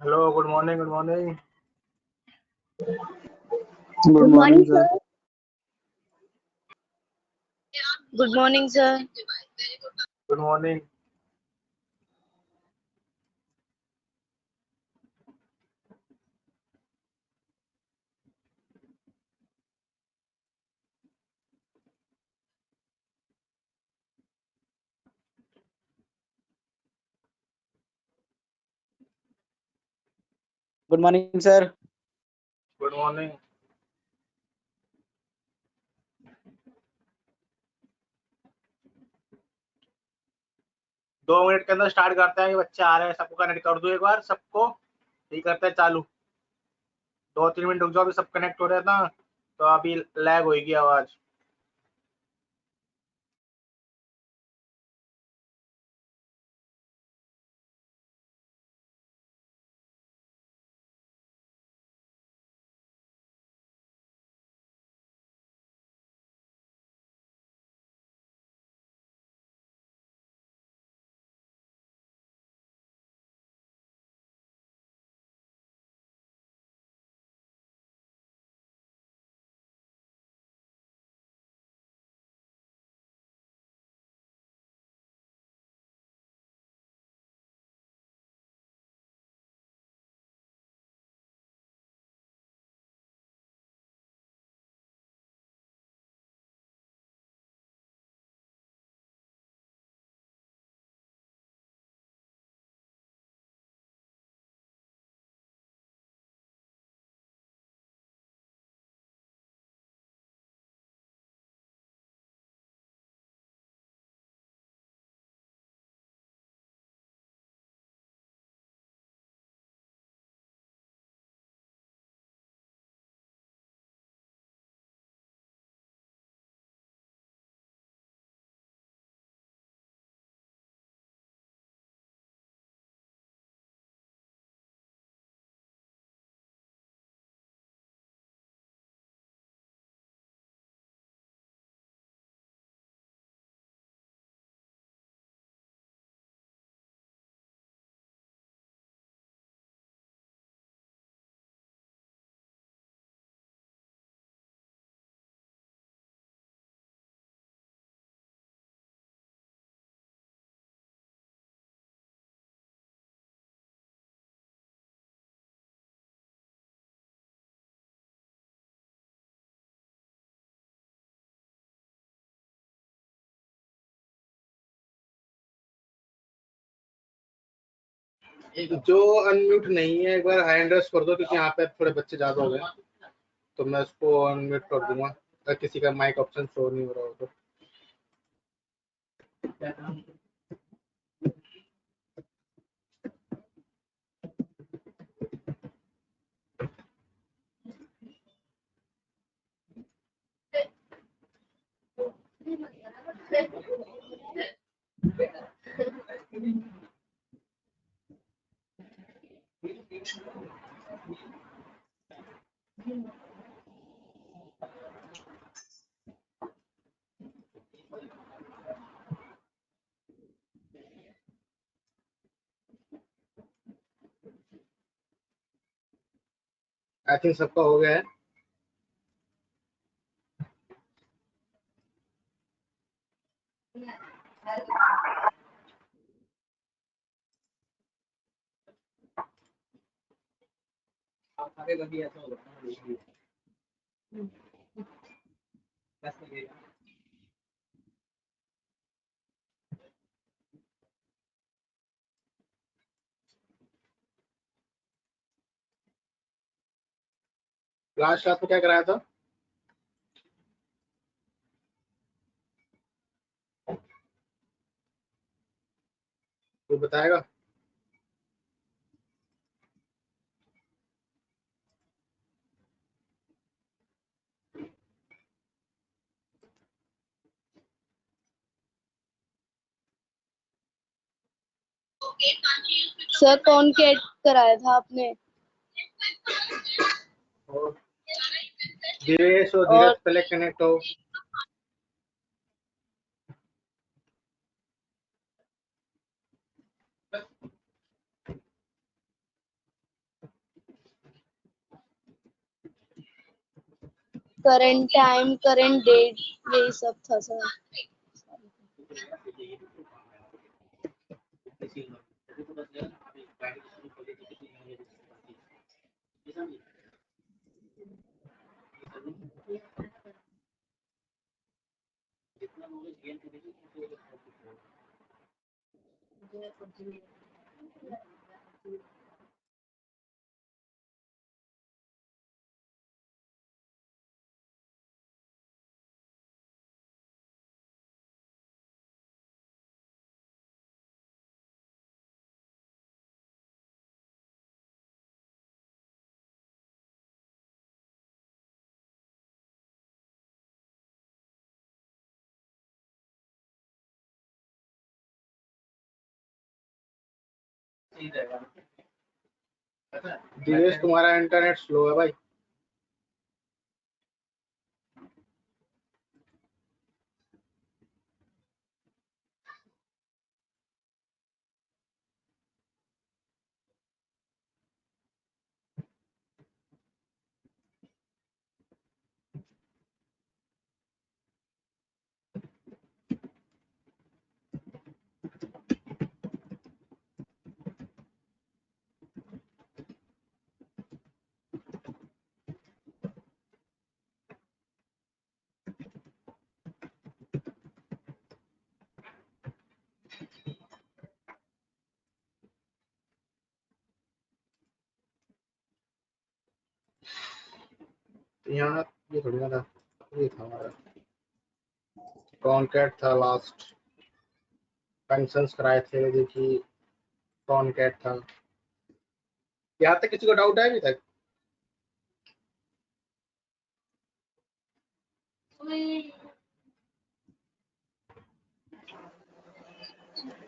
Hello, good morning, good morning. Good morning sir. Good morning sir. Good morning. Good morning sir. Good morning. दो minute के अंदर start करते हैं। ये बच्चे आ रहे हैं, सबको कनेक्ट कर दो एक बार सबको। ये करते हैं चालू। 2-3 मिनट रुक जाओ, अभी सब कनेक्ट हो रहे था तो अभी लैग होगी आवाज। जो अनम्यूट नहीं है एक बार हैंड रेस कर दो, क्योंकि यहाँ पे थोड़े बच्चे ज्यादा हो गए तो मैं उसको अनम्यूट कर दूंगा अगर किसी का माइक ऑप्शन शो नहीं हो रहा हो तो। आई थिंक सबका हो गया है। लास्ट क्लास में क्या कराया था? वो बताएगा? सर कौन कैट कराया था आपने? दिवेश और धीरज पहले कनेक्ट हो। करंट टाइम, करंट डेट, यही सब था सर। दिनेश, तुम्हारा इंटरनेट स्लो है भाई। यहाँ ये थोड़ी ना था, ये था हमारा कॉन्कैट था लास्ट। फंक्शंस कराए थे, देखिए कॉन्कैट था। यहाँ तक किसी को डाउट है अभी तक?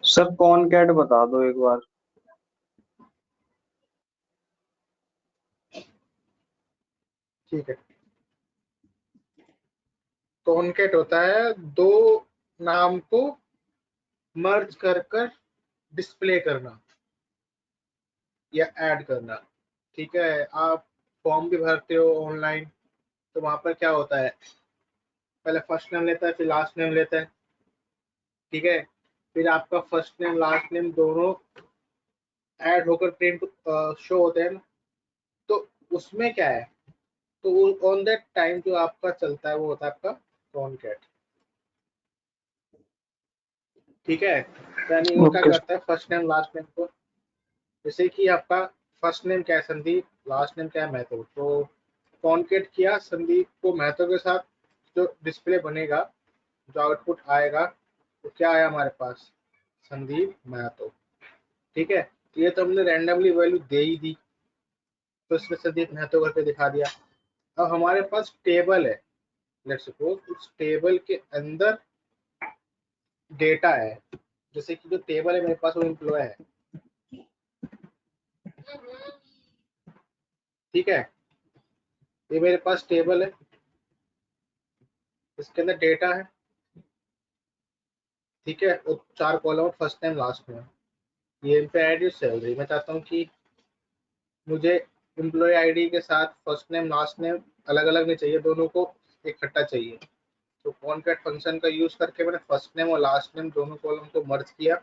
सर कौन कैट बता दो एक बार। ठीक है, कॉन्कैट होता है दो नाम को मर्ज कर कर डिस्प्ले करना या ऐड करना। ठीक है, आप फॉर्म भी भरते हो ऑनलाइन, तो वहां पर क्या होता है, पहले फर्स्ट नेम लेता है, फिर लास्ट नेम लेता है। ठीक है, फिर आपका फर्स्ट नेम लास्ट नेम दोनों ऐड होकर प्रिंट शो होते हैं ना, तो उसमें क्या है, तो ऑन दैट टाइम जो आपका चलता है वो होता है आपका कॉन्कैट। ठीक है, यानी वो क्या ओके। करता है, फर्स्ट नेम लास्ट नेम को, जैसे कि आपका फर्स्ट नेम क्या है संदीप, लास्ट नेम क्या है महतो, तो कॉन्केट किया संदीप को महतो के साथ, जो डिस्प्ले बनेगा, जो आउटपुट आएगा, तो क्या आया हमारे पास, संदीप महतो। ठीक है, तो ये तो हमने रैंडमली वैल्यू दे ही दी, तो इसमें संदीप महतो करके दिखा दिया। अब हमारे पास टेबल है, लेट्स सपोज उस टेबल के अंदर डेटा है, जैसे कि जो टेबल है मेरे पास वो एम्प्लॉय है। ठीक है, ये मेरे पास टेबल है, इसके अंदर डेटा है। ठीक है, और चार column, first name last name, ये पे आईडी सैलरी। मैं चाहता हूँ कि मुझे एम्प्लॉय आईडी के साथ फर्स्ट नेम लास्ट नेम अलग अलग नहीं चाहिए, दोनों को इकट्ठा चाहिए। तो कॉन्कैट फंक्शन का यूज करके मैंने फर्स्ट नेम और लास्ट नेम दोनों कॉलम को मर्ज किया,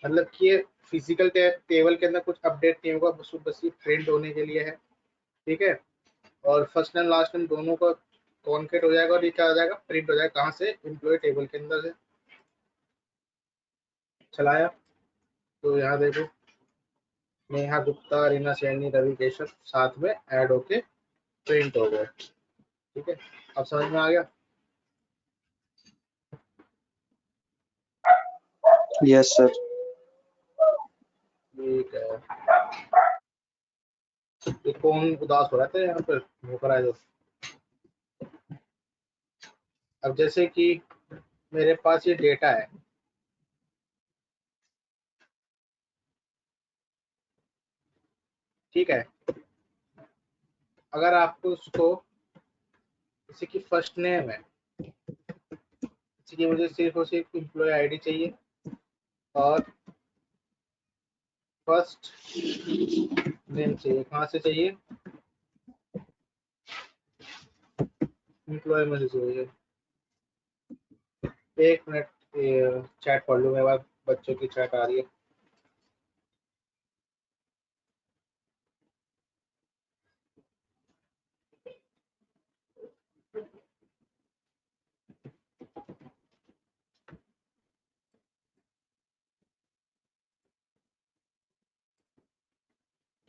मतलब कि ये फिजिकल टेबल के अंदर कुछ अपडेट नहीं होगा, बस ये प्रिंट होने के लिए है। ठीक है, और फर्स्ट नेम लास्ट नेम दोनों का कॉन्कैट हो जाएगा और ये क्या हो जाएगा, प्रिंट हो जाएगा। कहाँ से, एम्प्लॉय टेबल के अंदर से। चलाया तो यहाँ देखो, नेहा गुप्ता, रीना सैनी, रवि केशव साथ में ऐड होके प्रिंट हो गए। ठीक है, अब समझ में आ गया? Yes sir. ठीक है, ये कौन उदास हो रहा था यहाँ पर, होकर आए जो। अब जैसे कि मेरे पास ये डेटा है, ठीक है, अगर आपको उसको, जैसे कि फर्स्ट नेम है, जैसे कि मुझे सिर्फ और सिर्फ एम्प्लॉय आईडी चाहिए और फर्स्ट नेम चाहिए। कहाँ से चाहिए, एम्प्लॉय मैसेज हुई है। एक मिनट चैट पढ़ लूँ, मेरे पास बच्चों की चैट आ रही है।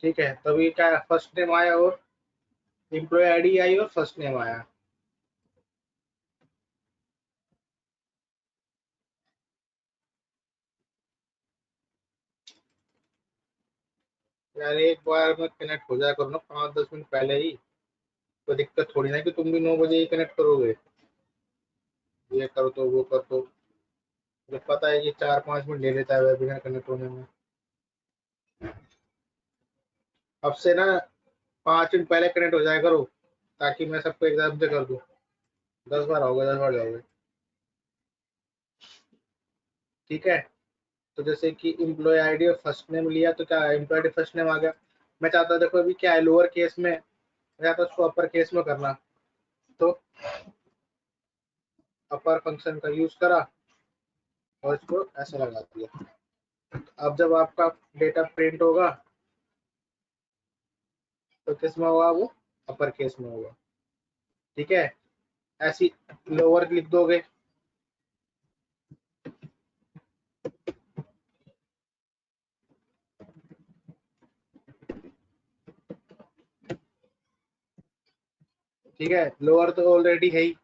ठीक है, तभी क्या फर्स्ट नेम आया और एम्प्लॉय आईडी आई और फर्स्ट नेम आया। यार एक बार में कनेक्ट हो जाया करो ना 5-10 मिनट पहले ही, कोई दिक्कत थोड़ी ना कि तुम भी 9 बजे ही कनेक्ट करोगे। ये करो तो वो कर तो, मुझे पता है कि 4-5 मिनट ले लेता है वेबिनार कनेक्ट होने में। अब से ना 5 मिनट पहले कनेक्ट हो जाया करो, ताकि मैं सबको एग्जाम से कर दूं। 10 बार आओगे 10 बार जाओगे। ठीक है, तो जैसे कि एम्प्लॉय आईडी और फर्स्ट नेम लिया तो क्या एम्प्लॉय आईडी फर्स्ट नेम आ गया। मैं चाहता देखो अभी क्या है, लोअर केस में, मैं चाहता उसको अपर केस में करना, तो अपर फंक्शन का यूज करा और इसको ऐसे लगा दिया। अब जब आपका डेटा प्रिंट होगा तो किस में होगा, वो अपर केस में होगा। ठीक है, ऐसी लोअर लिख दोगे। ठीक है, लोअर तो ऑलरेडी है ही,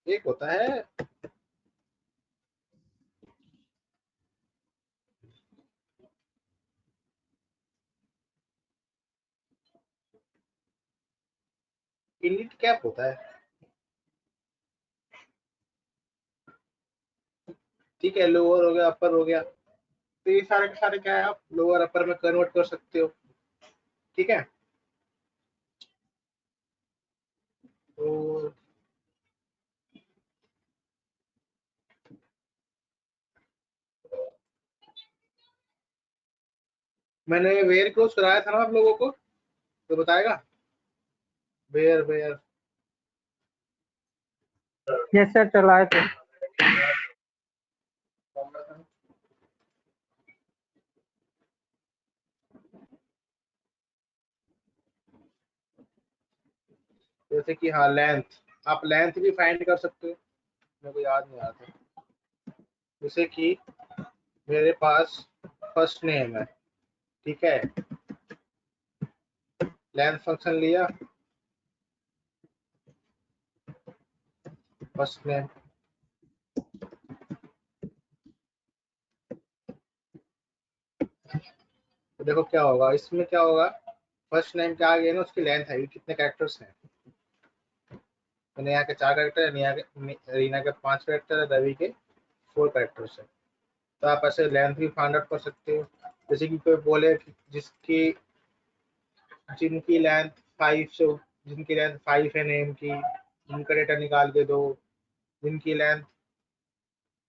एक होता है इनिट कैप होता है। ठीक है, लोअर हो गया अपर हो गया, तो ये सारे के सारे क्या है, आप लोअर अपर में कन्वर्ट कर सकते हो। ठीक है, तो मैंने वेयर क्लोज कराया था ना आप लोगों को, तो बताएगा वेयर वेयर। यस सर, चलाए थे। जैसे कि हाँ लेंथ, आप लेंथ भी फाइंड कर सकते हो, मेरे को याद नहीं आता। जैसे कि मेरे पास फर्स्ट नेम है, ठीक है, लेंथ फंक्शन लिया, फर्स्ट नेम, तो देखो क्या होगा इसमें, क्या होगा, फर्स्ट नेम क्या आ गया ना, उसकी लेंथ है, कितने कैरेक्टर्स हैं। तो नेहा के 4 कैरेक्टर है, रीना के 5 कैरेक्टर है, रवि के 4 कैरेक्टर्स है। तो आप ऐसे लेंथ भी फाइंड आउट कर सकते हो। जैसे कि कोई बोले कि जिनकी लेंथ 5 है नेम की, उनका डेटा निकाल के दो। जिनकी लेंथ,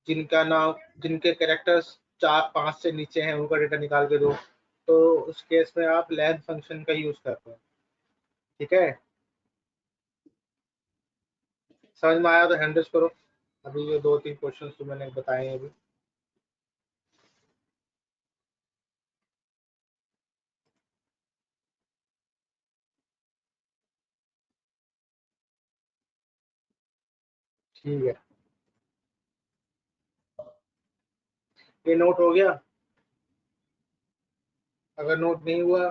जिनका नाम, जिनके कैरेक्टर्स 4-5 से नीचे हैं, उनका डेटा निकाल के दो। तो उस केस में आप लेंथ फंक्शन का यूज करते हैं। ठीक है, समझ में आया तो हैंडल्स करो। अभी ये 2-3 क्वेश्चन तो मैंने बताए हैं अभी। ठीक है, ये नोट हो गया। अगर नोट नहीं हुआ,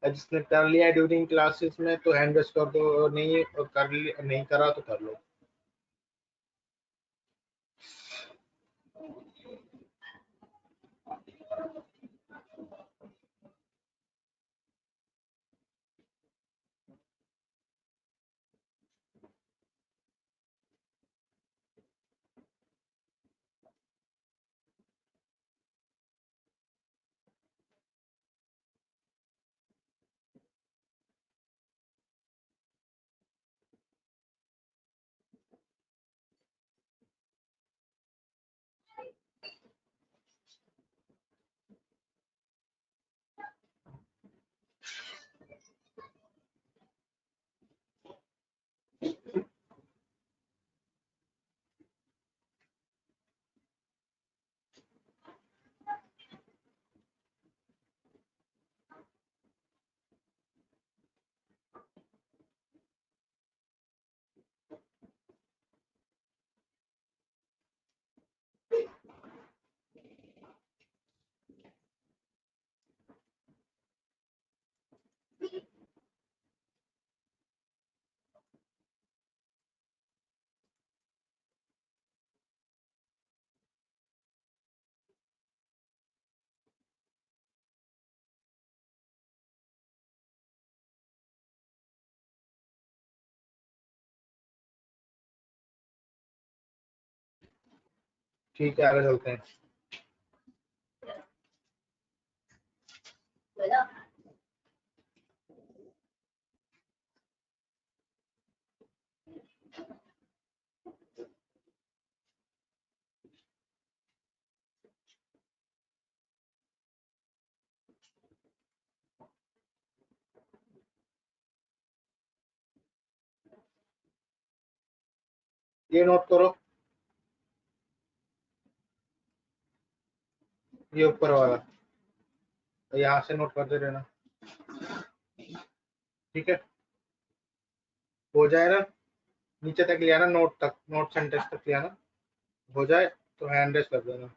जिसने कर लिया ड्यूरिंग क्लासेस में तो हैंड रेस कर दो, और नहीं और कर लिया नहीं करा तो कर लो। ठीक है, आगे चलते हैं। ये नोट करो, ये ऊपर वाला, तो यहाँ से नोट करते रहना। ठीक है, हो जाए ना, नीचे तक ले आना, नोट तक, नोट सेंटेंस तक ले आना। हो जाए तो हैंड रेस कर देना।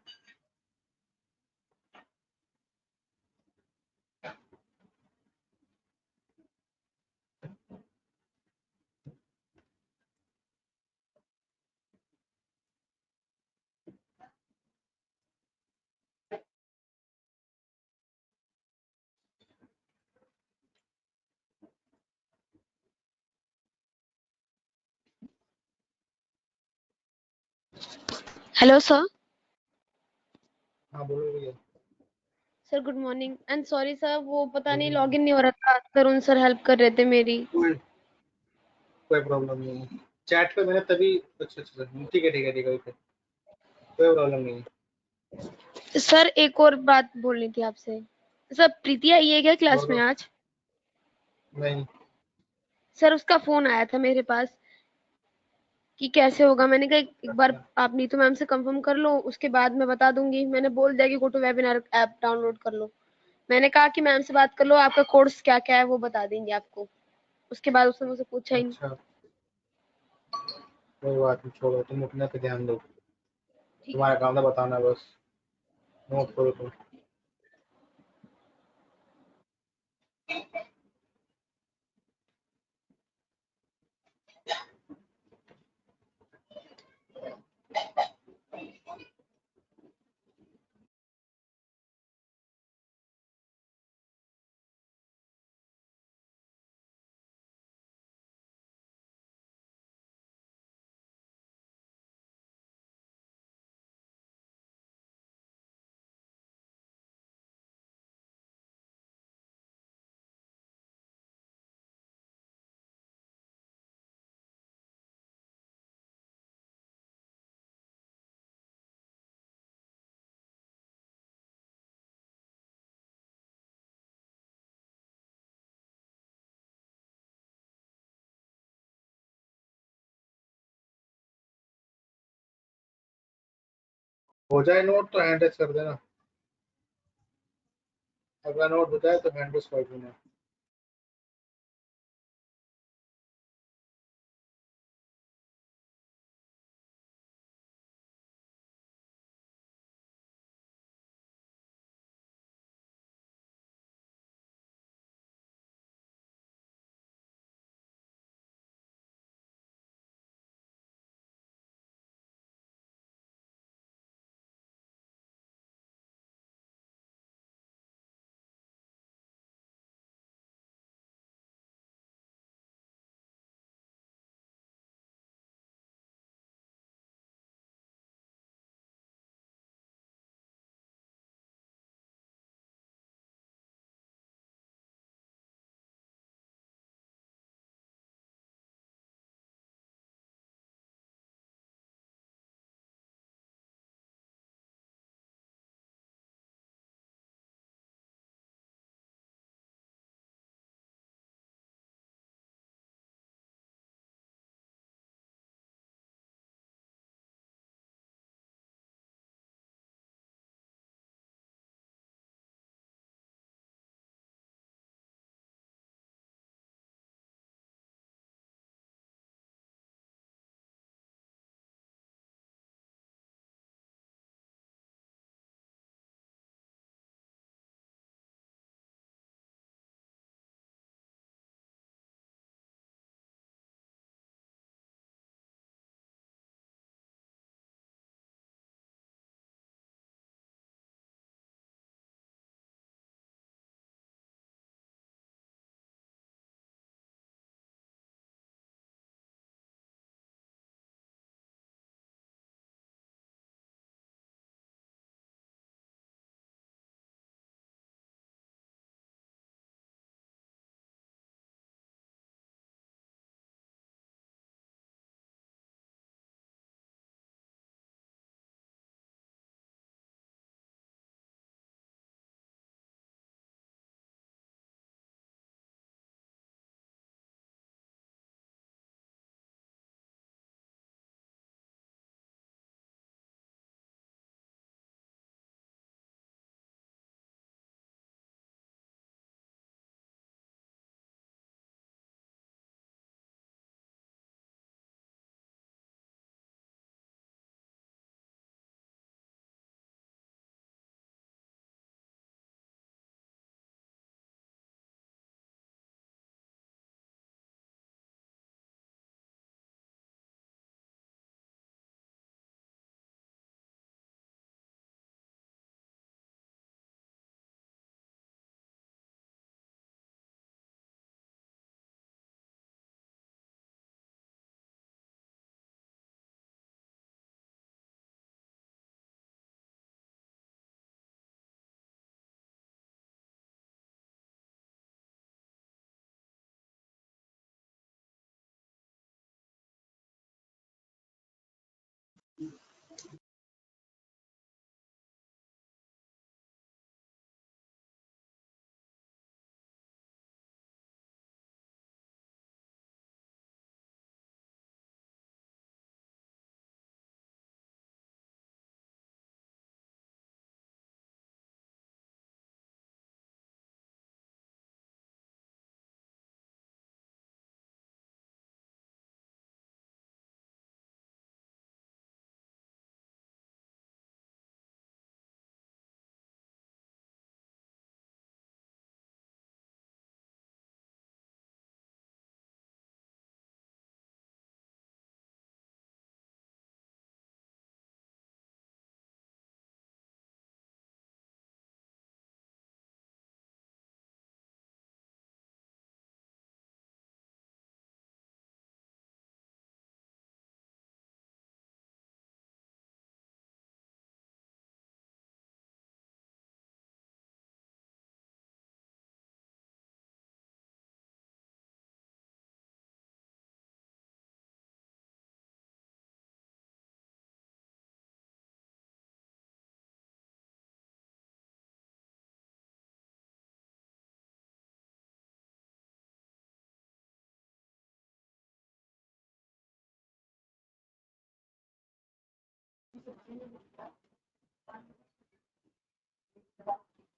Hello sir. हाँ बोलो भैया। Sir good morning and sorry sir, वो पता नहीं कोई लॉगिन नहीं हो रहा था। तरुण सर हेल्प कर रहे थे मेरी। कोई प्रॉब्लम नहीं है, चैट पे मैंने तभी। अच्छा अच्छा, ठीक है ठीक है ठीक है, ओके, कोई प्रॉब्लम नहीं है। सर एक और बात बोलनी थी आपसे। सर प्रीति आई है क्या क्लास में बोलो। आज? नहीं। सर उसका फोन आया था मेरे पास कि कैसे होगा। मैंने कहा एक बार अच्छा आप नीतू मैम से कंफर्म कर लो, उसके बाद मैं बता दूंगी। मैंने बोल दिया कि go to webinar app download कर लो। मैंने कहा कि मैम से बात कर लो, आपका कोर्स क्या क्या है वो बता देंगे आपको। उसके बाद उसने मुझसे पूछा ही नहीं। अच्छा, कोई बात नहीं, छोड़ो, तुम अपने पे ध्यान दो। ठीक है तुम्हारा सर। काम था बताना बस। नोट करो तुम। हो जाए नोट तो हैंड रेस कर देना। अगला नोट हो जाए तो हैंड रेस कर देना।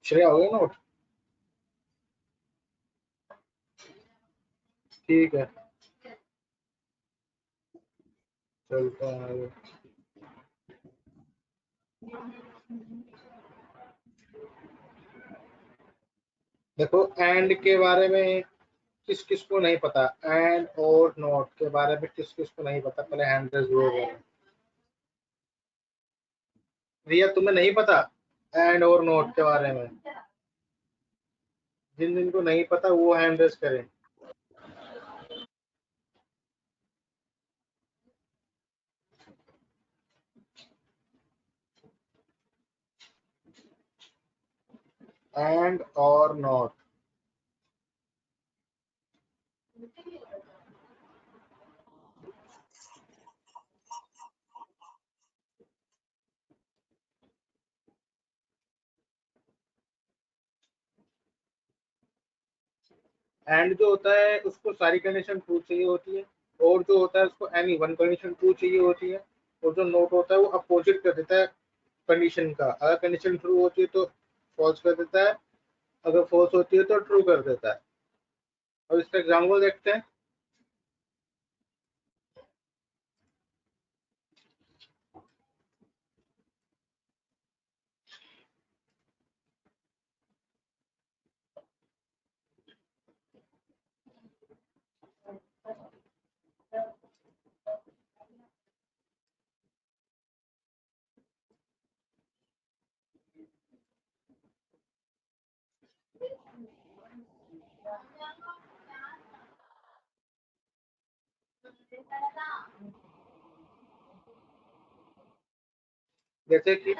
श्रेया हो गया नोट? ठीक है, चलता है। देखो एंड के बारे में किस किस को नहीं पता, एंड और नॉट के बारे में किस किस को नहीं पता, पहले हैंड रेज हुए। रिया तुम्हें नहीं पता एंड और नॉट के बारे में? जिन जिन को नहीं पता वो हैंड रेज करें। एंड और नॉट, एंड जो होता है उसको सारी कंडीशन ट्रू चाहिए होती है, और जो होता है उसको एनी वन कंडीशन ट्रू चाहिए होती है, और जो नोट होता है वो अपोजिट कर देता है कंडीशन का। अगर कंडीशन ट्रू होती है तो फॉल्स कर देता है, अगर फॉल्स होती है तो ट्रू कर देता है। और इसका एग्जाम्पल देखते हैं। जैसे कि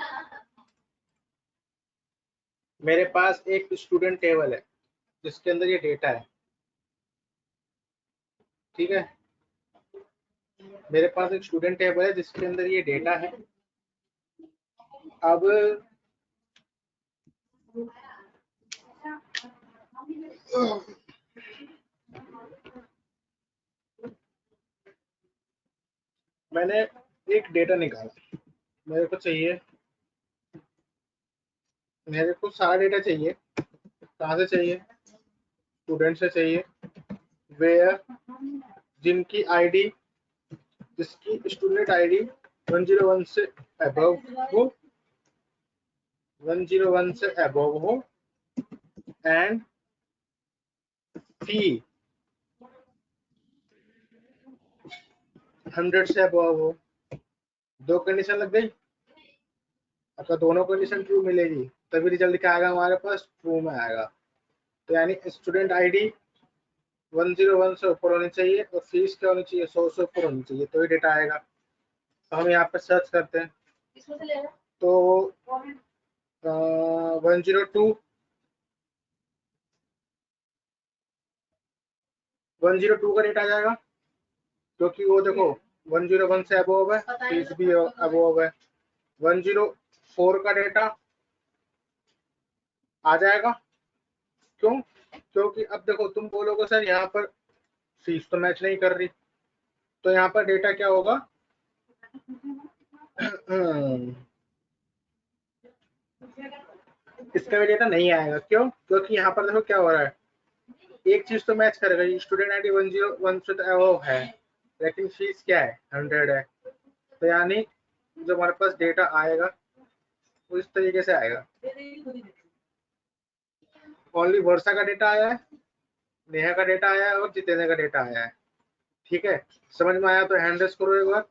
मेरे पास एक स्टूडेंट टेबल है जिसके अंदर ये डेटा है, ठीक है। मेरे पास एक स्टूडेंट टेबल है जिसके अंदर ये डेटा है। अब मैंने एक डेटा निकाला, मेरे को चाहिए, मेरे को सारा डेटा चाहिए। कहाँ से चाहिए? स्टूडेंट से चाहिए, वेयर जिनकी आईडी, जिसकी स्टूडेंट आईडी 101 से अबव हो, 101 से अबव हो, एंड फी 100 से अबव हो। दो कंडीशन लग गई। अगर दोनों कंडीशन ट्रू मिलेगी तभी रिजल्ट क्या आएगा हमारे पास? ट्रू में आएगा। तो यानी स्टूडेंट आईडी 101 से ऊपर होनी चाहिए और फीस क्या होनी चाहिए? 100 से ऊपर होनी चाहिए, तो ही डेटा आएगा। तो हम यहाँ पे सर्च करते हैं तो 102 का डेटा आ जाएगा, क्योंकि वो देखो 101 से अबव है, फीस भी अबव है। 104 का डेटा आ जाएगा। क्यों? क्योंकि अब देखो तुम बोलोगे सर यहाँ पर फीस तो मैच नहीं कर रही, तो यहाँ पर डेटा क्या होगा? इसका भी डेटा नहीं आएगा। क्यों? क्योंकि यहाँ पर देखो क्या हो रहा है, एक चीज तो मैच करेगा, स्टूडेंट आईडी 101 से अबव है लेकिन फीस क्या है? 100 है। तो यानी जो हमारे पास डेटा आएगा वो इस तरीके से आएगा। ओनली वर्षा का डेटा आया है, नेहा का डेटा आया है और जितेंद्र का डेटा आया है। ठीक है, समझ में आया तो हैंड रेस करो एक बार।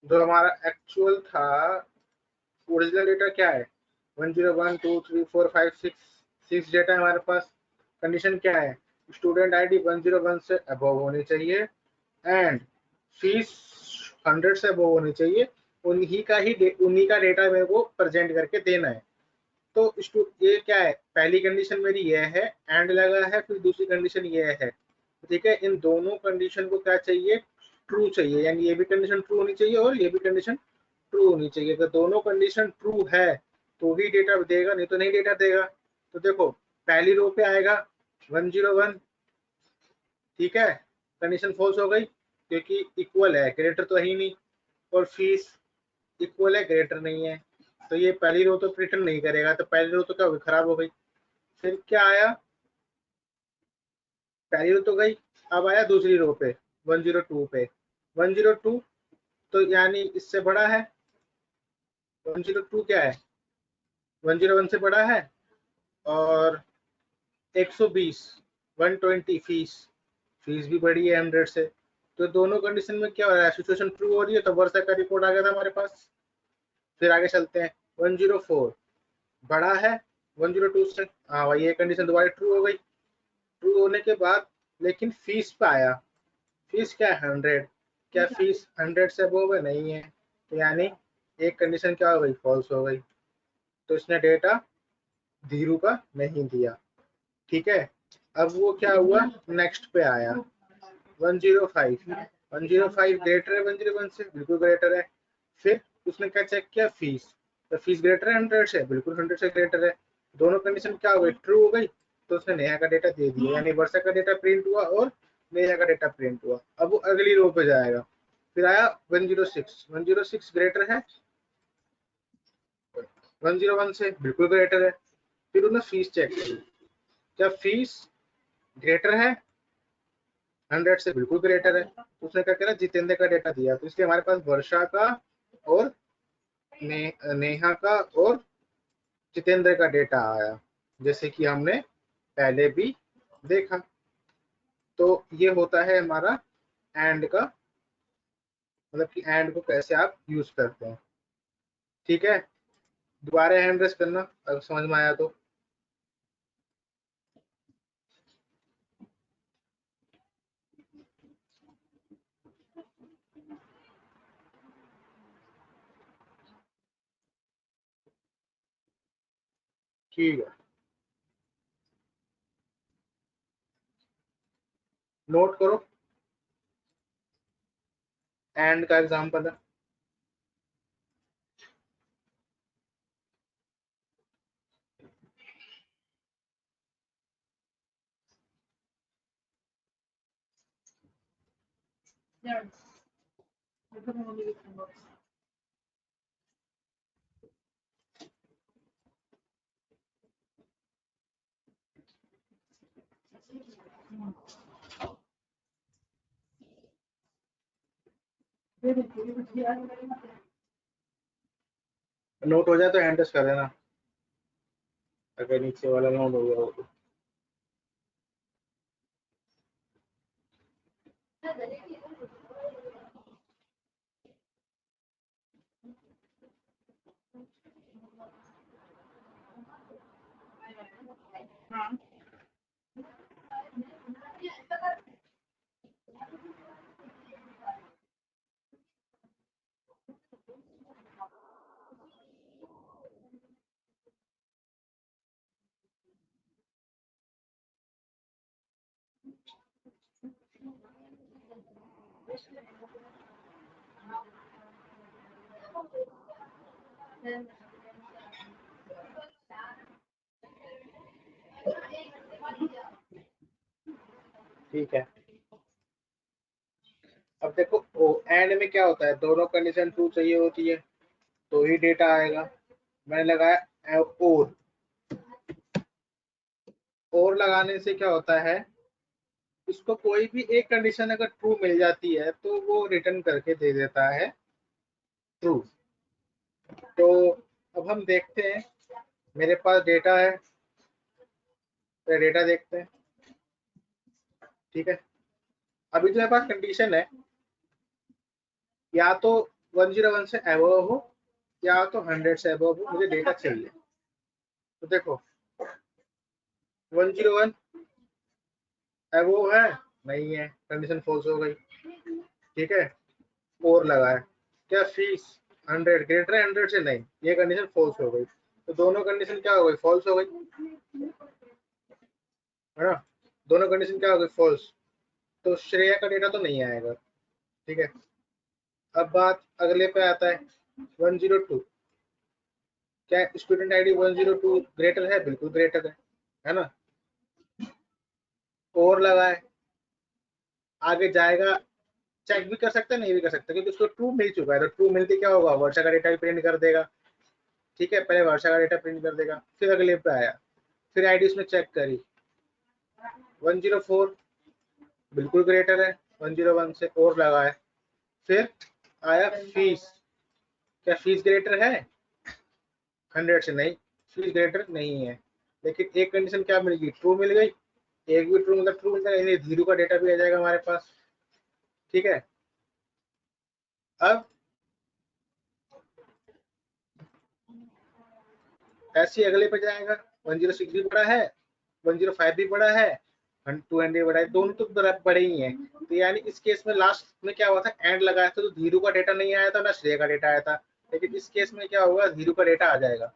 जो हमारा एक्चुअल था, ओरिजिनल डेटा क्या है? 101 2 3 4 5 6 6 डेटा है हमारे पास। कंडीशन क्या है? स्टूडेंट आईडी 101 से अबव होनी चाहिए एंड फीस 100 से अबव होनी चाहिए। उन्हीं का डेटा मेरे को प्रेजेंट करके देना है। तो ये क्या है? पहली कंडीशन मेरी ये है, एंड लगा है, फिर दूसरी कंडीशन ये है। ठीक है, इन दोनों कंडीशन को क्या चाहिए? ट्रू चाहिए, यानी ये भी कंडीशन ट्रू होनी चाहिए और ये भी कंडीशन ट्रू होनी चाहिए। अगर दोनों कंडीशन ट्रू है तो ही डेटा देगा, नहीं तो नहीं डेटा देगा। तो देखो पहली रो पे आएगा 101, ठीक है, कंडीशन फॉल्स हो गई क्योंकि इक्वल है, ग्रेटर तो है ही नहीं, और फीस इक्वल है, ग्रेटर नहीं है, तो ये पहली रो तो रिटर्न नहीं करेगा, तो पहली रो तो क्या होगी, खराब हो गई। फिर क्या आया, पहली रो तो गई, अब आया दूसरी रो पे 102 पे, 102 तो यानी इससे बड़ा है, 102 क्या है, 101 से बड़ा है, और 120 120 फीस भी बड़ी है 100 से, तो दोनों कंडीशन में क्या हो रहा है, सिचुएशन ट्रू हो रही है, तो वर्षा का रिपोर्ट आ गया था हमारे पास। फिर आगे चलते हैं, 104 बड़ा है 102 से, हाँ भाई ये कंडीशन दोबारा ट्रू हो गई। ट्रू होने के बाद लेकिन फीस पे आया, फीस क्या है 100, क्या फीस 100 से अबव है, नहीं है, तो यानी एक कंडीशन क्या हो गई, फॉल्स हो गई, तो इसने डेटा धीरू का नहीं दिया, ठीक है। अब वो क्या हुआ, नेक्स्ट पे आया 105, 105 ग्रेटर है 101 से, बिल्कुल ग्रेटर है। फिर उसने क्या चेक किया, फीस, तो फीस ग्रेटर है 100 से, बिल्कुल 100 से ग्रेटर है, दोनों कंडीशन क्या हो गई, ट्रू हो गई, तो उसने नेहा का डेटा दे दिया, यानी वर्षा का डेटा प्रिंट हुआ और नेहा का डेटा प्रिंट हुआ। अब वो अगली रो पे जाएगा, फिर आया 106, 106 ग्रेटर है 101 से, बिल्कुल ग्रेटर है। फिर उन्होंने फीस चेक की, क्या फीस ग्रेटर है 100 से, बिल्कुल ग्रेटर है, उसने क्या करा, जितेंद्र का डेटा दिया, तो इसलिए हमारे पास वर्षा का और नेहा का और जितेंद्र का डेटा आया, जैसे कि हमने पहले भी देखा। तो ये होता है हमारा एंड का, मतलब कि एंड को कैसे आप यूज करते हैं, ठीक है। दोबारा हैंड रेस करना अगर समझ में आया तो। ठीक है, नोट करो, एंड का एग्जांपल है, नोट हो जाए तो हैंड रेस कर देना अगर नीचे वाला नोट हो गया हो तो। ठीक है, अब देखो एंड में क्या होता है, दोनों कंडीशन ट्रू चाहिए होती है तो ही डेटा आएगा। मैंने लगाया और लगाने से क्या होता है, इसको कोई भी एक कंडीशन अगर ट्रू मिल जाती है तो वो रिटर्न करके दे देता है ट्रू। तो अब हम देखते हैं, मेरे पास डेटा है, तो डेटा देखते हैं, ठीक है। अभी जो मेरे पास कंडीशन है, या तो 101 से अबव हो या तो 100 से अबव हो, मुझे डेटा चाहिए। तो देखो 101 अबव है, नहीं है, कंडीशन फॉल्स हो गई, ठीक है। और लगाए, क्या फीस 100 ग्रेटर है 100 से, नहीं, ये कंडीशन फॉल्स हो गई, तो दोनों कंडीशन क्या हो गई, फॉल्स हो गई, है ना, दोनों कंडीशन क्या हो गई, फॉल्स, तो श्रेया का डेटा तो नहीं आएगा, ठीक है। अब बात अगले पे आता है 102, क्या स्टूडेंट आईडी 102 ग्रेटर है, बिल्कुल ग्रेटर है ना, और लगाए, आगे जाएगा, चेक भी कर सकते हैं नहीं भी कर सकते, क्योंकि उसको ट्रू मिल चुका है। तो ट्रू मिलते क्या होगा, वर्षा का डेटा भी प्रिंट कर देगा। ठीक है, पहले वर्षा का डेटा प्रिंट कर देगा, फिर अगले पे आया, फिर आईडी उसमें चेक करी, 104 बिल्कुल ग्रेटर है 101 से, और लगाए, फिर आया फीस, क्या फीस ग्रेटर है 100 से, नहीं फीस ग्रेटर नहीं है। लेकिन एक कंडीशन क्या मिल गई, ट्रू मिल गई, एक भी ट्रू मतलब ट्रू मिलता है, जीरो का डेटा भी आ जाएगा हमारे पास। ठीक है, अब ऐसे ही अगले पे जाएगा, 106 भी बड़ा है, 105 भी बड़ा है, 200 बड़ा है, दोनों तो बड़े ही हैं। तो यानी इस केस में लास्ट में क्या हुआ था, एंड लगाया था, तो जीरो का डेटा नहीं आया था ना श्रेय का डेटा आया था। लेकिन इस केस में क्या होगा, जीरो का डेटा आ जाएगा।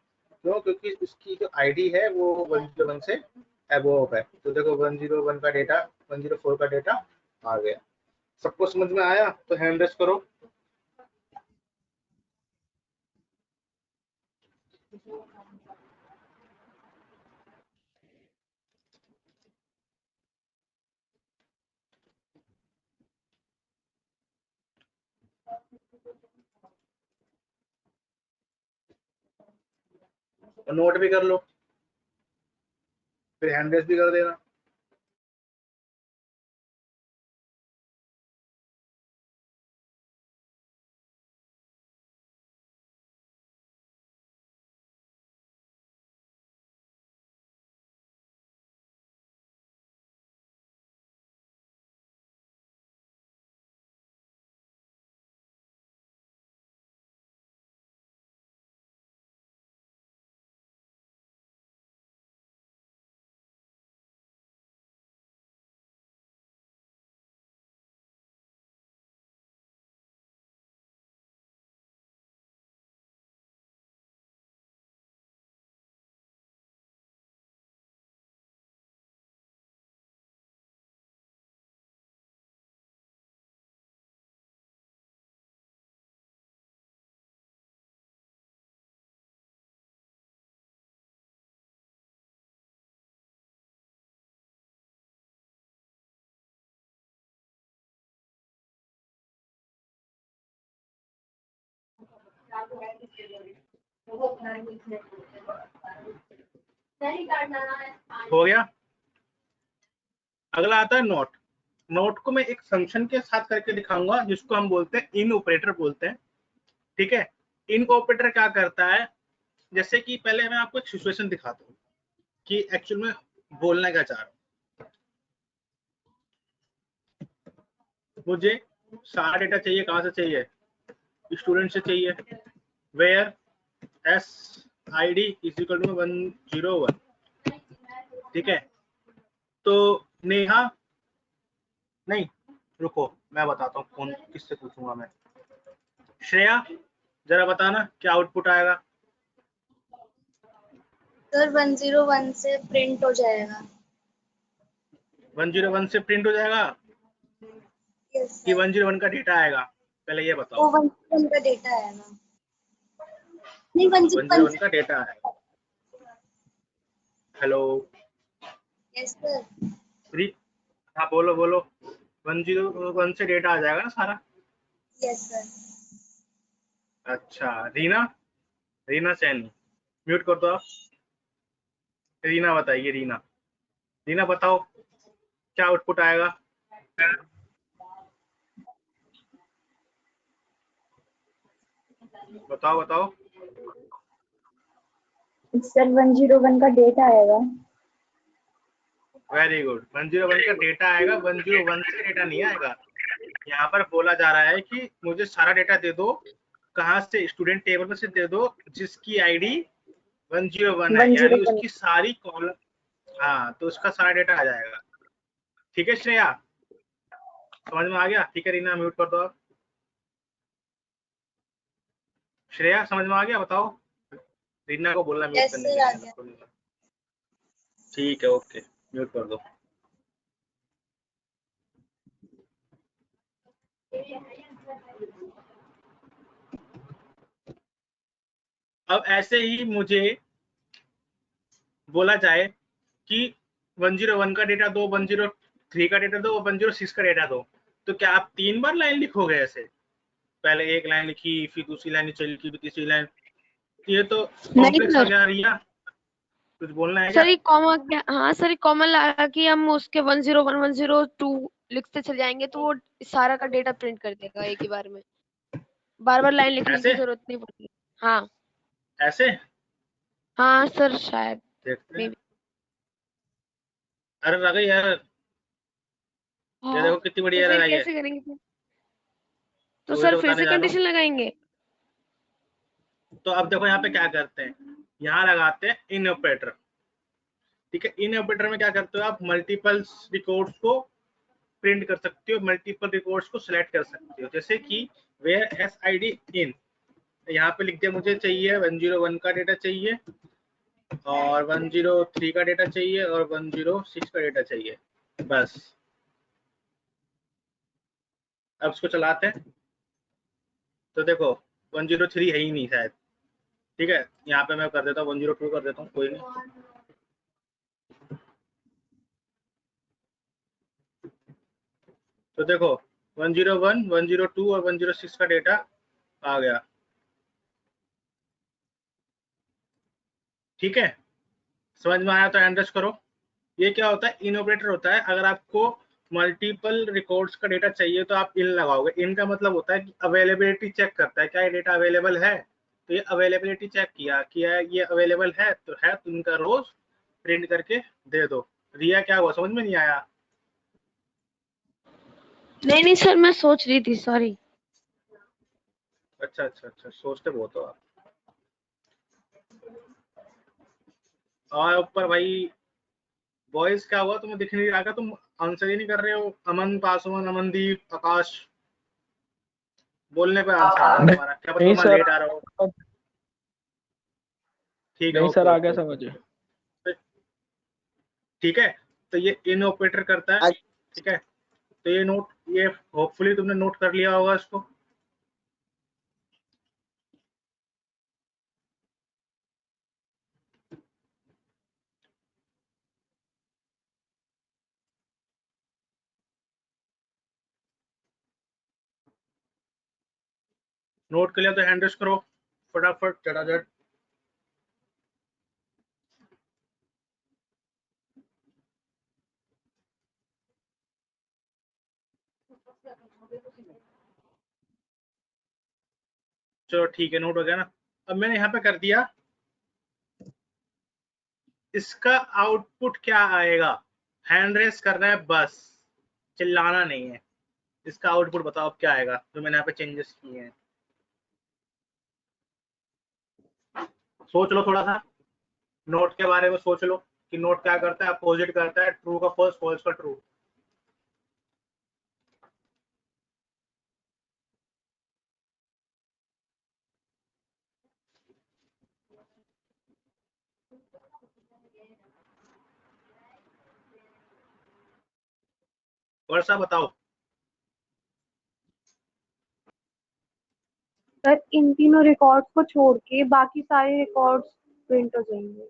क्यों, क्योंकि उसकी जो आईडी है वो 101 से अबोव है। तो देखो 101 का डेटा 104 का डेटा आ गया। सबको समझ में आया तो हैंड रेस करो। नोट भी कर लो, फिर हैंड रेस भी कर देना। हो गया। अगला आता है नोट। नोट को मैं एक फंक्शन के साथ करके दिखाऊंगा, जिसको हम बोलते हैं इन ऑपरेटर बोलते हैं। ठीक है, इन ऑपरेटर क्या करता है, जैसे कि पहले मैं आपको एक सिचुएशन दिखाता हूँ कि एक्चुअल में बोलना क्या चाह रहा हूँ। मुझे सारा डेटा चाहिए, कहाँ से चाहिए, स्टूडेंट से चाहिए, where S I D is equal to 101। ठीक है, तो नेहा, नहीं रुको मैं बताता हूँ कौन किससे पूछूंगा मैं। श्रेया जरा बताना क्या आउटपुट आएगा। सर 101 से प्रिंट हो जाएगा। 101 से प्रिंट हो जाएगा यस कि सर, 101 का डेटा आएगा, पहले ये बताओ। वो 101 का डेटा आएगा। नहीं 101 101 का डेटा आएगा। हेलो, यस सर, हाँ बोलो बोलो, 101 से डेटा आ जाएगा ना सारा। Yes sir. अच्छा, रीना, रीना सैनी म्यूट कर दो आप। रीना बताइए, रीना, रीना बताओ क्या आउटपुट आएगा। बताओ बताओ। सर 101 का डेटा आएगा। वेरी गुड, 101 का डेटा आएगा, 101 से डेटा नहीं आएगा। यहाँ पर बोला जा रहा है कि मुझे सारा डेटा दे दो, कहाँ से, स्टूडेंट टेबल में से दे दो जिसकी आईडी 101 है, यानी उसकी सारी कॉलम, हाँ तो उसका सारा डेटा आ जाएगा। ठीक है श्रेया, समझ में आ गया। ठीक है रीना म्यूट कर दो आप। श्रेया समझ में आ गया, बताओ। रीना को बोलना म्यूट यस करने सर, के आ लिए। गया। ठीक है, ओके म्यूट कर दो। अब ऐसे ही मुझे बोला जाए कि 101 का डेटा दो, 102 103 का डेटा दो, 106 का डेटा दो, तो क्या आप 3 बार लाइन लिखोगे ऐसे? पहले एक लाइन लिखी, फिर दूसरी लाइन चली, फिर तीसरी लाइन, ये तो नहीं कॉम्प्लेक्स आ सर, गया। रिया कुछ बोलना है क्या? सर ये कॉमा क्या, हाँ सर ये कॉमा लगा कि हम उसके 101 102 लिखते चले जाएंगे तो वो सारा का डेटा प्रिंट कर देगा एक ही बार में, बार बार लाइन लिखने की ऐसे जरूरत नहीं पड़ती। हाँ ऐसे हाँ सर शायद देखते मे हैं। बी। अरे लगा यार, ये हाँ देखो कितनी तो बढ़िया फिर लगाई है। कैसे करेंगे फिर? तो तो वही सर तो फिर बताने से जा रहा हूँ। कंडीशन लगाएंगे। तो अब देखो यहाँ पे क्या करते हैं, यहाँ लगाते हैं इन ऑपरेटर। ठीक है, इन ऑपरेटर में क्या करते हो आप, मल्टीपल रिकॉर्ड्स को प्रिंट कर सकते हो, मल्टीपल रिकॉर्ड्स को सिलेक्ट कर सकते हो। जैसे कि वेयर एस आई डी इन, यहाँ पे लिख दिया मुझे चाहिए 101 का डेटा चाहिए, और 103 का डेटा चाहिए, और 106 का डेटा चाहिए, बस। अब इसको चलाते हैं, तो देखो 103 है ही नहीं शायद। ठीक है, यहाँ पे मैं कर देता हूँ 102 कर देता हूँ, कोई नहीं। तो देखो 101, 102 और 106 का डेटा आ गया। ठीक है, समझ में आया तो एंडर्स करो। ये क्या होता है, इन ऑपरेटर होता है। अगर आपको मल्टीपल रिकॉर्ड्स का डेटा चाहिए तो आप इन लगाओगे। इन का मतलब होता है कि अवेलेबिलिटी चेक करता है, क्या ये डेटा अवेलेबल है। तो ये अवेलेबिलिटी चेक किया है, ये अवेलेबल है तो इनका रोज प्रिंट करके दे दो। रिया क्या हुआ, समझ में नहीं आया? नहीं नहीं सर मैं सोच रही थी, सॉरी। अच्छा अच्छा अच्छा, सोचते बहुत हो आप। और ऊपर भाई बॉयज क्या हुआ, तुम्हें दिख नहीं रहा क्या? तुम आंसर ही नहीं कर रहे हो। अमन, पासवान, अमनदीप, आकाश, बोलने पे आंसर आ रहा है तुम्हारा। क्या पता नहीं तुम्हारा सर, लेट आ रहा हो। ठीक है, नहीं ओके सर, आ ओके गया ओके समझ। ओके। ठीक है, तो ये इन ऑपरेटर करता है। ठीक है, तो ये होपफुली तुमने नोट कर लिया होगा इसको। नोट कर लिया तो हैंड रेस करो फटाफट झटाझट। चलो ठीक है, नोट हो गया ना। अब मैंने यहाँ पे कर दिया। इसका आउटपुट क्या आएगा, हैंड रेस करना है बस, चिल्लाना नहीं है। इसका आउटपुट बताओ अब क्या आएगा, जो मैंने यहाँ पे चेंजेस किए हैं। सोच लो थोड़ा सा, नोट के बारे में सोच लो कि नोट क्या करता है। अपोजिट करता है, ट्रू का फॉल्स, फॉल्स का ट्रू। वर्षा बताओ। सर इन तीनों रिकॉर्ड्स को छोड़ के बाकी सारे रिकॉर्ड्स प्रिंट हो जाएंगे।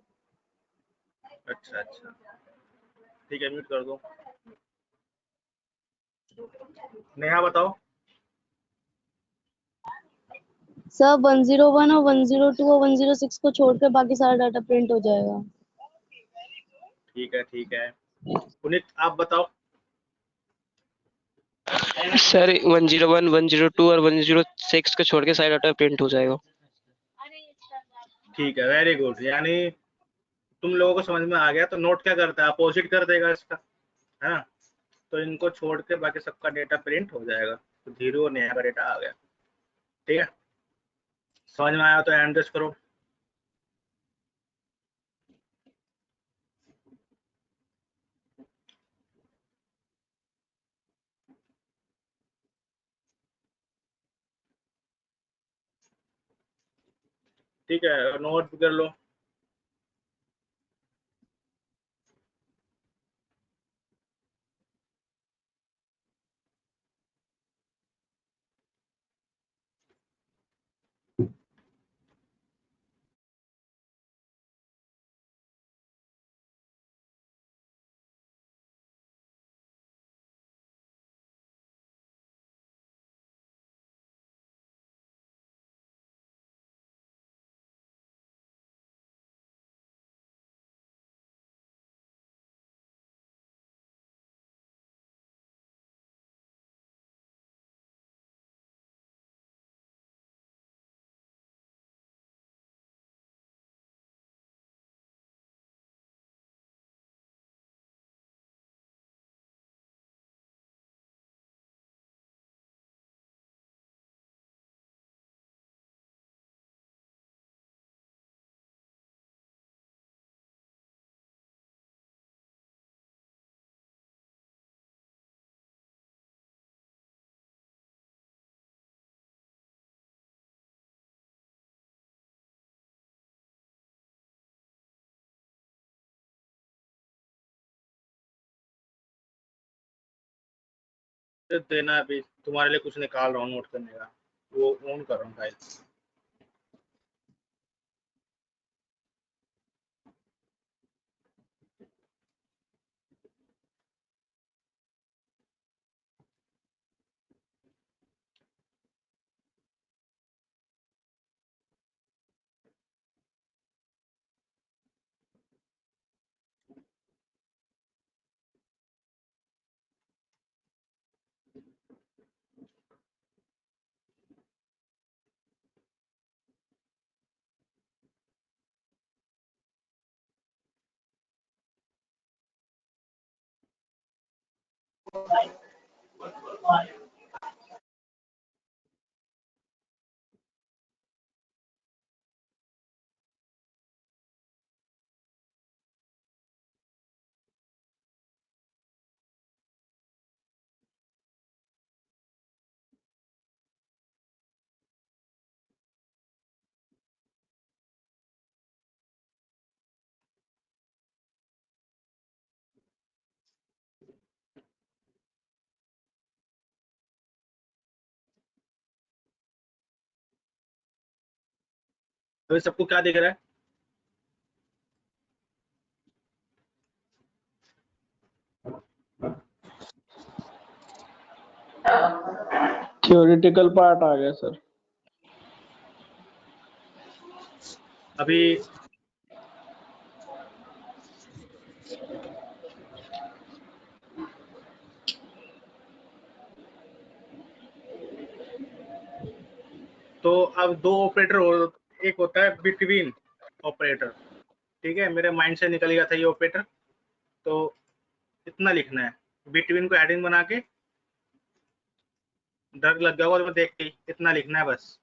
अच्छा अच्छा, ठीक है, म्यूट कर दो। नेहा बताओ। सर 101 और 102 और 106 को छोड़कर बाकी सारा डाटा प्रिंट हो जाएगा। ठीक है, पुनीत आप बताओ। सर 101, 102 और 106 को छोड़ के सारा डाटा प्रिंट हो जाएगा। ठीक है, वेरी गुड। यानी तुम लोगों को समझ में आ गया। तो नोट क्या करता है, अपोजिट कर देगा इसका, है ना। तो इनको छोड़ के बाकी सबका डेटा प्रिंट हो जाएगा। तो धीरू और नेहा का डेटा आ गया। ठीक है, समझ में आया तो हैंड रेस करो। ठीक है, नोट कर लो। देना, अभी तुम्हारे लिए कुछ निकाल रहा हूँ नोट करने का, वो ऑन कर रहा हूँ फाइल। अभी सबको क्या दिख रहा है? थ्योरेटिकल पार्ट आ गया सर। अभी तो अब दो ऑपरेटर हो, एक होता है बिटवीन ऑपरेटर, ठीक है, मेरे माइंड से निकल गया था ये ऑपरेटर, तो इतना लिखना है, बिटवीन को एडिंग बना के, डर लग गया होगा तो देख के इतना लिखना है बस।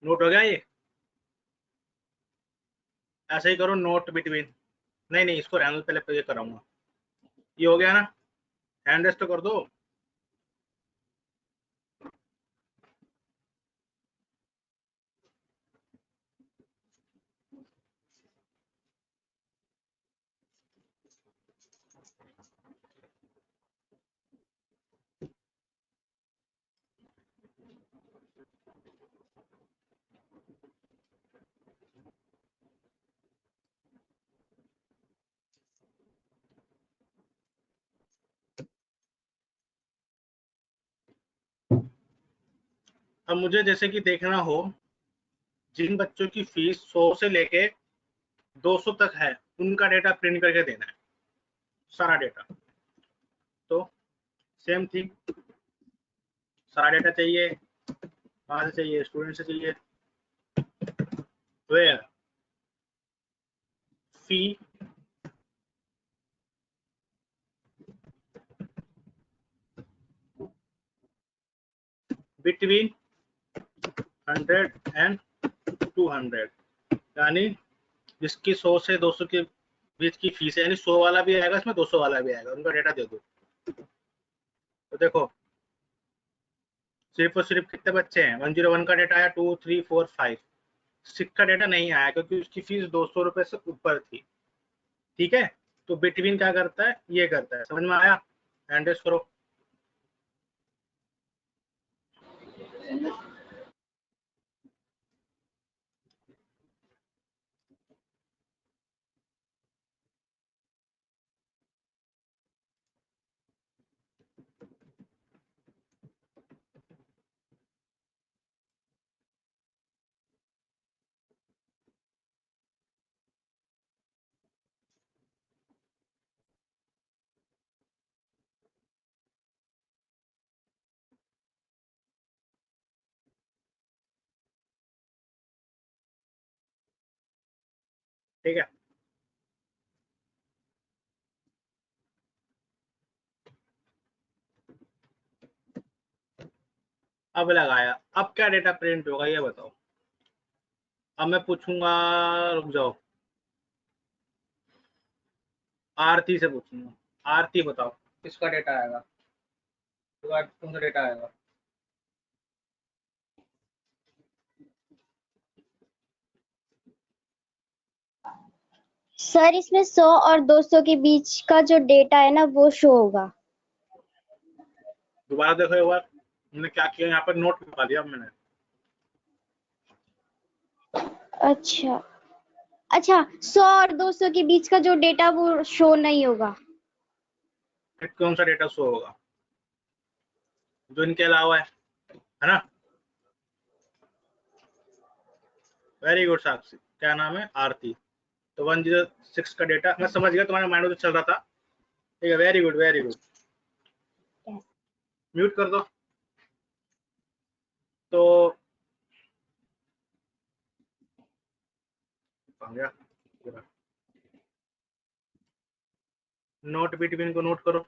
नोट हो गया ये? ऐसे ही करो, नोट बिटवीन, नहीं नहीं इसको रहने दो, पहले ये कराऊंगा। ये हो गया ना, हैंड रेस्ट तो कर दो। अब मुझे जैसे कि देखना हो, जिन बच्चों की फीस 100 से लेके 200 तक है, उनका डेटा प्रिंट करके देना है, सारा डेटा। तो सेम थिंग, सारा डेटा चाहिए, कहाँ से चाहिए? स्टूडेंट से चाहिए। वेयर फी बिटवीन 100 एंड 200, यानी जिसकी 100 से 200 के बीच की फीस है, यानी 100 वाला भी आएगा इसमें, 200 वाला भी आएगा, उनका डेटा दे दो। तो देखो सिर्फ और सिर्फ कितने बच्चे हैं, 101 का डेटा आया, 2 3 4 5, 6 का डेटा नहीं आया क्योंकि उसकी फीस 200 रुपए से ऊपर थी, ठीक है। तो बिटवीन क्या करता है, ये करता है, समझ में आया? हैंड रेस करो। ठीक है। अब लगाया, अब क्या डेटा प्रिंट होगा ये बताओ। अब मैं पूछूंगा, रुक जाओ, आरती से पूछूंगा। आरती बताओ किसका डेटा आएगा, कौन सा डेटा आएगा। सर इसमें 100 और 200 के बीच का जो डेटा है ना वो शो होगा। दोबारा देखो एक बार, हमने क्या किया यहाँ पर, नोट निकाल दिया मैंने। अच्छा अच्छा, 100 और 200 के बीच का जो डेटा वो शो नहीं होगा। कौन सा डेटा शो होगा, जो इनके अलावा है ना। वेरी गुड साक्षी, क्या नाम है, आरती। तो 106 का डेटा मैं समझ गया, तुम्हारे माइंड में तो चल रहा था। ठीक है, very good very good. Mute कर दो। तो नोट बिटवीन को नोट करो।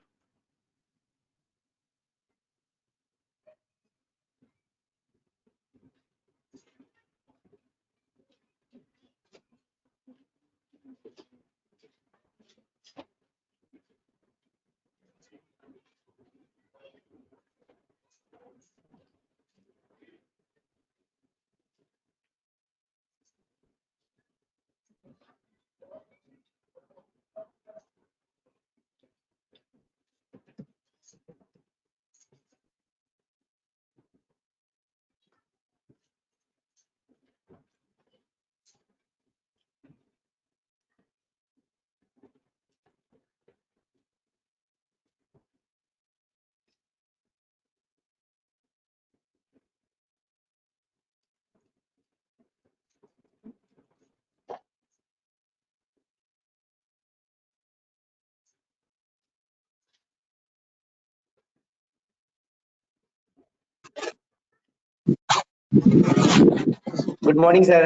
Good morning sir.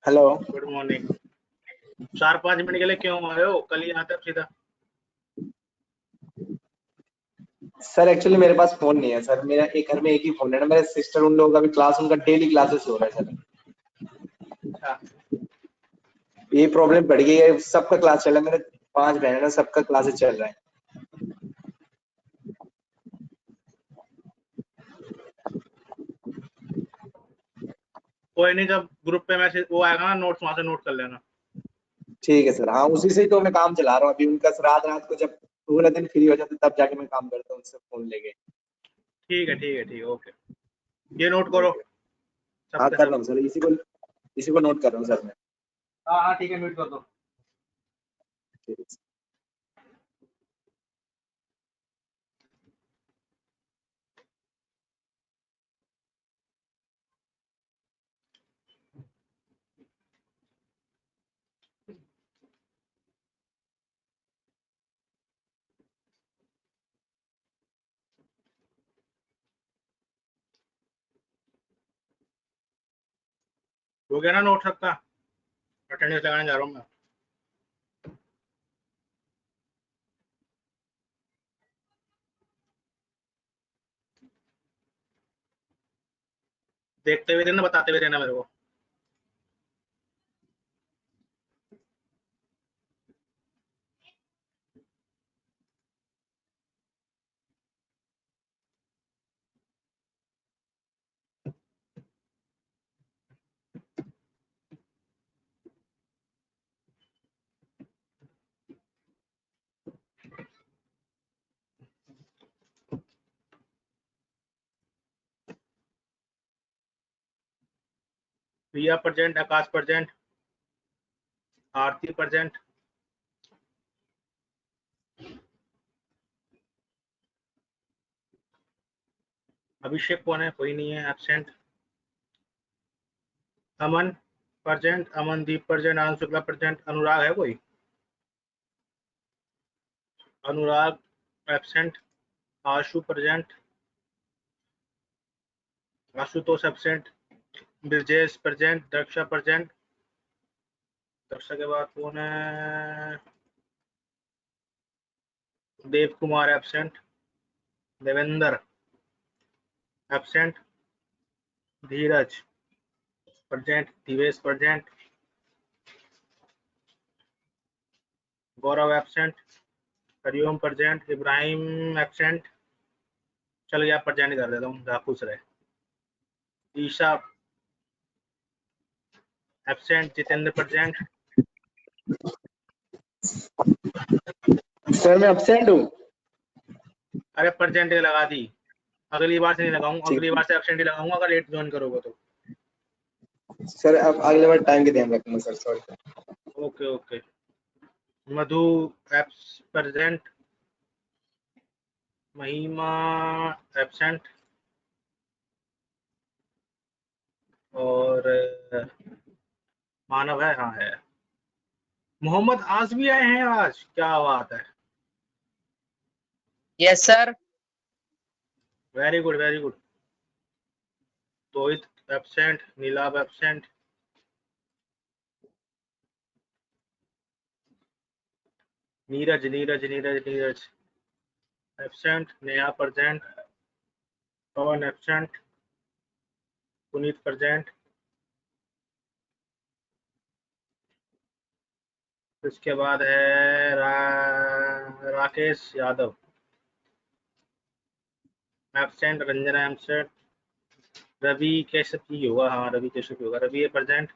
Hello. Good morning. 4-5 minute के लिए क्यों आए हो, कल ही आते सीधा। सर एक्चुअली मेरे पास फोन नहीं है सर, मेरा एक घर में एक ही फोन है ना, मेरे सिस्टर उन लोगों का भी क्लास, उनका डेली क्लासेस हो रहा है सर। अच्छा, ये प्रॉब्लम बढ़ गई है, सबका क्लास चल रहा है, मेरे 5 बहन है ना, सबका क्लासेस चल रहा है। कोई नहीं, जब ग्रुप पे मैसेज वो आएगा ना, नोट्स वहां से नोट कर लेना। ठीक है सर, हाँ उसी से ही तो मैं काम चला रहा हूँ अभी, उनका रात रात को जब पूरा दिन फ्री हो जाते तब जाके मैं काम करता हूँ उनसे फोन लेके। ठीक है ठीक है ठीक है, ओके। ये नोट करो हाँ सबके कर रहा सब। हूँ सर, इसी को नोट कर रहा हूँ सर मैं। हाँ हाँ ठीक है, म्यूट कर दो। ठीक है। हो गया ना नोट सबका, अटेंडेंस लगाने जा रहा हूँ मैं। देखते हुए देना, बताते हुए देना मेरे को। Priya present, Aakash present, Aarti present, Abhishek कौन है, कोई नहीं है, absent. Aman present, Amandeep present, Anand Shukla present, Anurag है कोई, Anurag absent, Ashu present, Ashutosh absent, Brajesh present, Daksha present, Daksha के बाद कौन है, Dev Kumar absent, Devendra absent, Dheeraj present, Divesh present, Gaurav absent, Hariom present, Ibrahim absent, चल गया प्रेजेंट कर देता हूँ, खुश रहे। Isha absent, Jitendra present, sir मैं एब्सेंट हूँ। अरे प्रेजेंट लगा दी, अगली बार से नहीं लगाऊंगा, ठीक। अगली बार से एब्सेंट ही लगाऊंगा अगर लेट ज्वाइन करोगे तो। सर अब अगले बार टाइम का ध्यान रखूंगा sir, sorry. Okay okay. Madhu एब्स प्रेजेंट, महिमा एब्सेंट, और मानव है, हाँ है। मोहम्मद आज भी आए हैं आज, क्या बात है। Yes sir. Very good very good. Tohit absent, Neelabh absent, Neeraj Neeraj Neeraj Neeraj absent, Neha present, Pawan absent, Puneet present, इसके बाद है राकेश यादव एब्सेंट, रंजना एब्सेंट, रवि कैसे ही होगा, हाँ रवि कैसे होगा, Ravi present,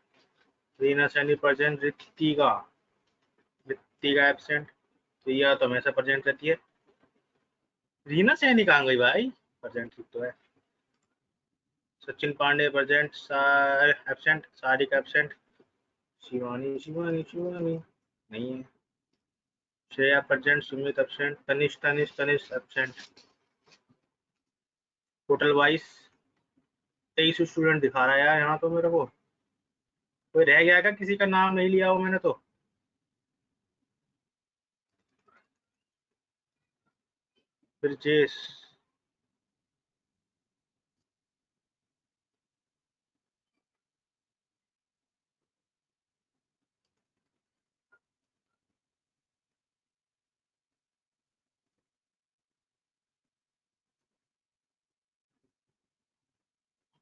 Reena Saini present, Ritika absent, तो यह तो हमेशा प्रेजेंट रहती है। रीना सैनी कहाँ गई भाई, प्रेजेंट तो है। Sachin Pandey present, absent, Sarika absent, Shivani Shivani Shivani नहीं है, Shreya present, Sumit absent, Tanish Tanish Tanish absent. Total wise 23 student दिखा रहा है यार यहाँ तो मेरे को। कोई रह गया क्या, किसी का नाम नहीं लिया हो मैंने तो। ब्रजेश,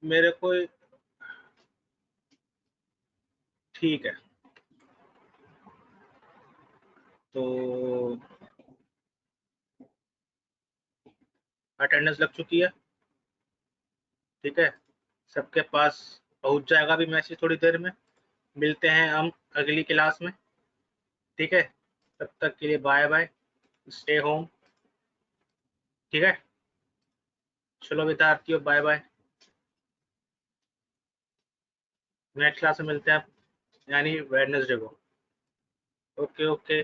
मेरे को ठीक है, तो अटेंडेंस लग चुकी है, ठीक है, सबके पास पहुंच जाएगा अभी मैसेज थोड़ी देर में। मिलते हैं हम अगली क्लास में, ठीक है, तब तक के लिए बाय बाय, स्टे होम, ठीक है। चलो विद्यार्थियों बाय बाय, नेक्स्ट क्लास में मिलते हैं यानी वेडनेसडे को। Okay okay.